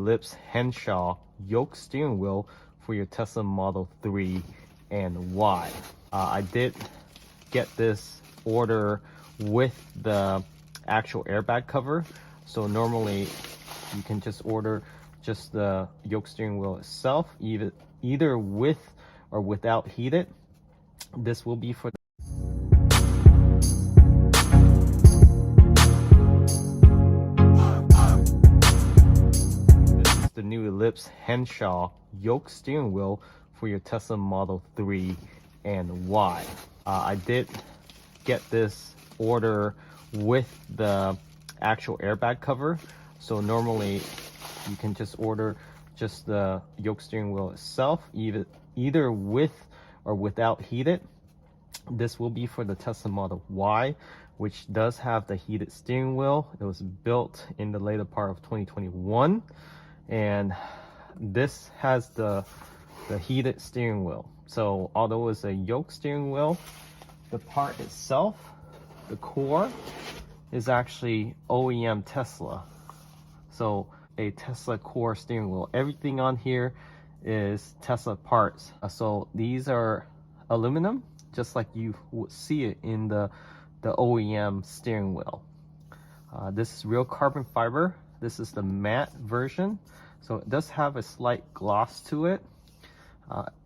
ellipse Henshaw yoke steering wheel for your Tesla Model 3 and Y. I did get this order with the actual airbag cover, so normally you can just order just the yoke steering wheel itself, either with or without heated. This will be for the new ellipse Henshaw yoke steering wheel for your Tesla Model 3 and Y. I did get this order with the actual airbag cover, so normally you can just order just the yoke steering wheel itself, either with or without heated. This will be for the Tesla Model Y, which does have the heated steering wheel. It was built in the later part of 2021, and this has the heated steering wheel. So although it's a yoke steering wheel, the part itself, the core, is actually OEM Tesla. So a Tesla core steering wheel. Everything on here is Tesla parts. So these are aluminum, just like you would see it in the OEM steering wheel. This is real carbon fiber. This is the matte version, so it does have a slight gloss to it.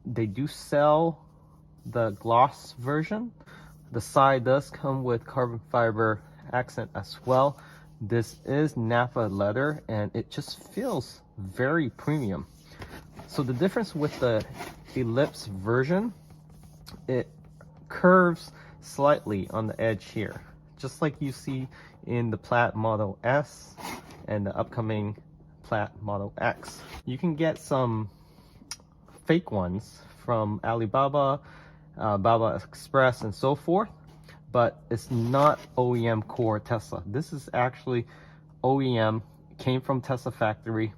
They do sell the gloss version. The side does come with carbon fiber accent as well. This is Napa leather, and it just feels very premium. So the difference with the ellipse version, it curves slightly on the edge here, just like you see in the Plaid Model S and the upcoming Plaid Model X. You can get some fake ones from Alibaba, Baba Express, and so forth, but it's not OEM core Tesla. This is actually OEM, came from Tesla factory.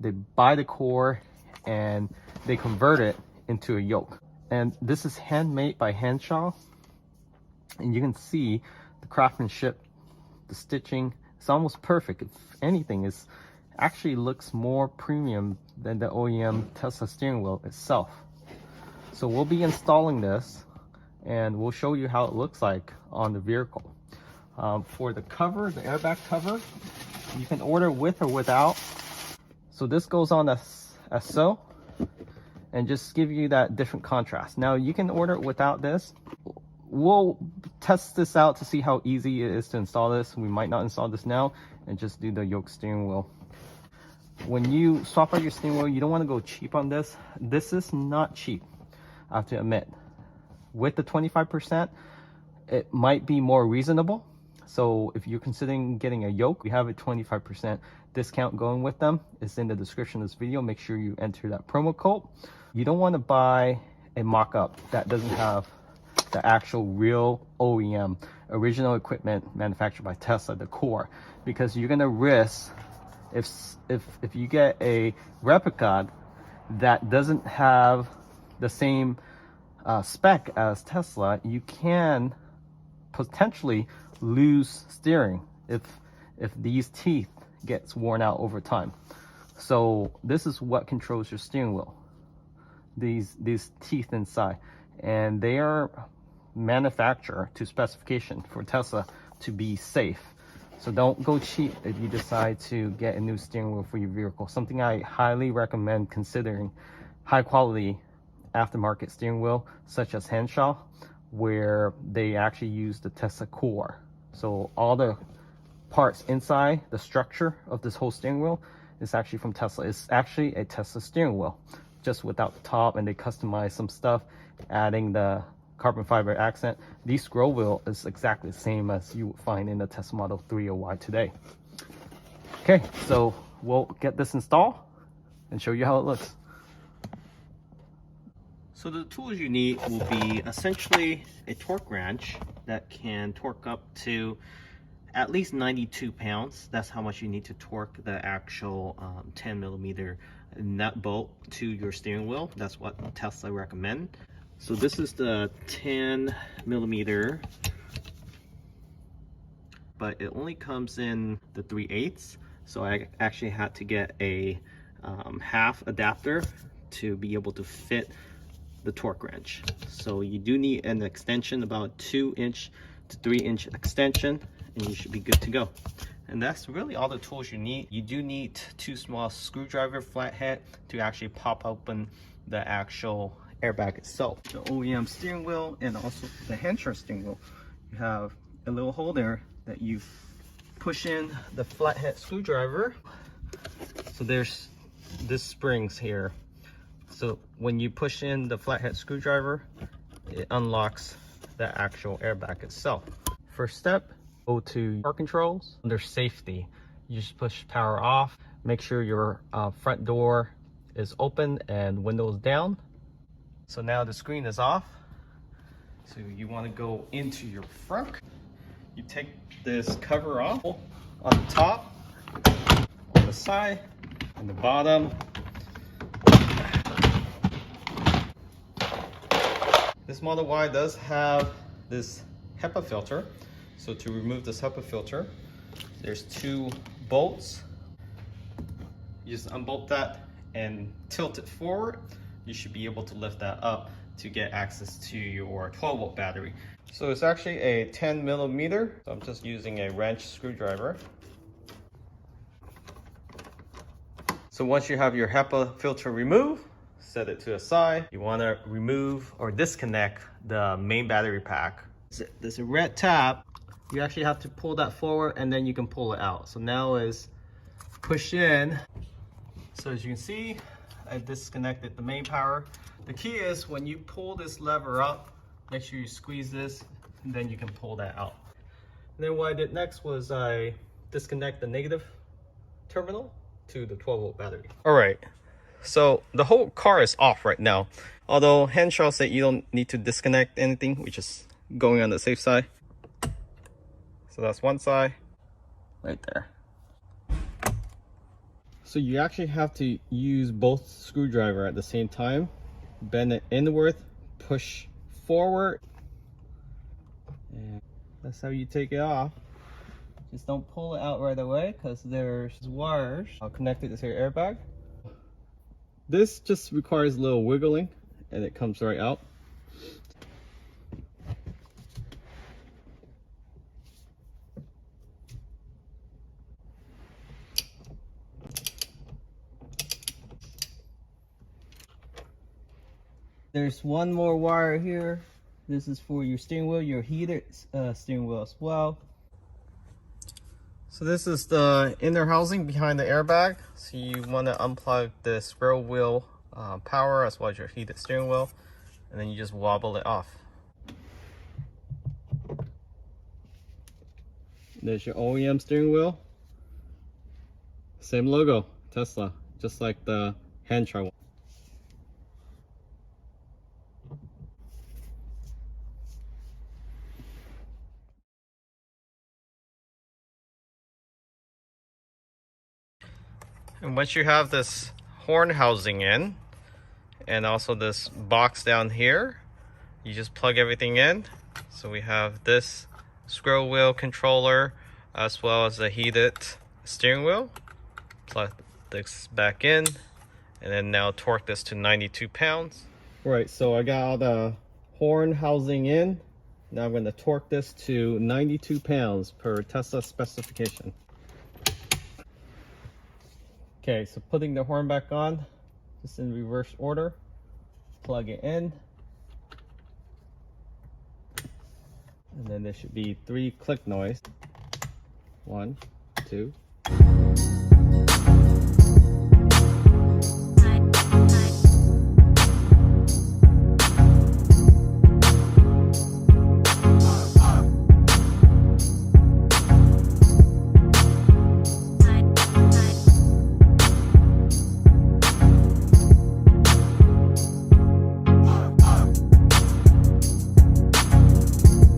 They buy the core and they convert it into a yoke. And this is handmade by Henshaw, and you can see the craftsmanship, the stitching. It's almost perfect. If anything, it actually looks more premium than the OEM Tesla steering wheel itself. So we'll be installing this, and we'll show you how it looks like on the vehicle. For the cover, the airbag cover, you can order with or without. So this goes on as so, and just give you that different contrast. Now you can order it without this. We'll test this out to see how easy it is to install this. We might not install this now and just do the yoke steering wheel. When you swap out your steering wheel, you don't want to go cheap on this. This is not cheap, I have to admit. With the 25%, it might be more reasonable. So if you're considering getting a yoke, we have a 25% discount going with them. It's in the description of this video. Make sure you enter that promo code. You don't want to buy a mock-up that doesn't have the actual real OEM, original equipment manufactured by Tesla, the core, because you're gonna risk, if you get a replica that doesn't have the same spec as Tesla, you can potentially lose steering if these teeth gets worn out over time. So this is what controls your steering wheel, these teeth inside, and they are manufactured to specification for Tesla to be safe. So don't go cheap if you decide to get a new steering wheel for your vehicle. Something I highly recommend considering: high quality aftermarket steering wheel such as Henshaw, where they actually use the Tesla core. So all the parts inside the structure of this whole steering wheel is actually from Tesla. It's actually a Tesla steering wheel, just without the top, and they customize some stuff, adding the carbon fiber accent. The scroll wheel is exactly the same as you would find in the Tesla Model 3 or Y today. Okay, so we'll get this installed and show you how it looks. So the tools you need will be essentially a torque wrench that can torque up to at least 92 pounds. That's how much you need to torque the actual 10 millimeter nut bolt to your steering wheel. That's what Tesla recommend. So this is the 10 millimeter, but it only comes in the 3/8. So I actually had to get a half adapter to be able to fit the torque wrench. So you do need an extension, about 2-inch to 3-inch extension, and you should be good to go. And that's really all the tools you need. You do need 2 small screwdriver flathead to actually pop open the actual airbag itself. The OEM steering wheel and also the Henshaw steering wheel. You have a little hole there that you push in the flathead screwdriver. So there's this springs here. So when you push in the flathead screwdriver, it unlocks the actual airbag itself. First step, go to power controls. Under safety, you just push power off. Make sure your front door is open and windows down. So now the screen is off. So you want to go into your front. You take this cover off on the top, on the side, on the bottom. This Model Y does have this HEPA filter. So to remove this HEPA filter, there's 2 bolts. You just unbolt that and tilt it forward. You should be able to lift that up to get access to your 12-volt battery. So it's actually a 10mm. So I'm just using a wrench screwdriver. So once you have your HEPA filter removed, set it to a side. You want to remove or disconnect the main battery pack. There's a red tab. You actually have to pull that forward and then you can pull it out. So now is push in. So as you can see, I disconnected the main power. The key is when you pull this lever up, make sure you squeeze this and then you can pull that out. And then what I did next was I disconnect the negative terminal to the 12-volt battery. All right. So the whole car is off right now. Although Henshaw said you don't need to disconnect anything, which is going on the safe side. So that's one side right there. So you actually have to use both screwdriver at the same time. Bend it inward, push forward. And that's how you take it off. Just don't pull it out right away because there's wires connected to your airbag. This just requires a little wiggling and it comes right out. There's one more wire here. This is for your steering wheel, your heated steering wheel as well. So this is the inner housing behind the airbag. So you want to unplug the squirrel wheel power as well as your heated steering wheel, and then you just wobble it off. There's your OEM steering wheel. Same logo, Tesla, just like the Henshaw one. And once you have this horn housing in, and also this box down here, you just plug everything in. So we have this squirrel wheel controller as well as the heated steering wheel. Plug this back in, and then now torque this to 92 pounds. Right, so I got all the horn housing in. Now I'm going to torque this to 92 pounds per Tesla specification. Okay, so putting the horn back on, just in reverse order. Plug it in. And then there should be 3 click noise. 1, 2.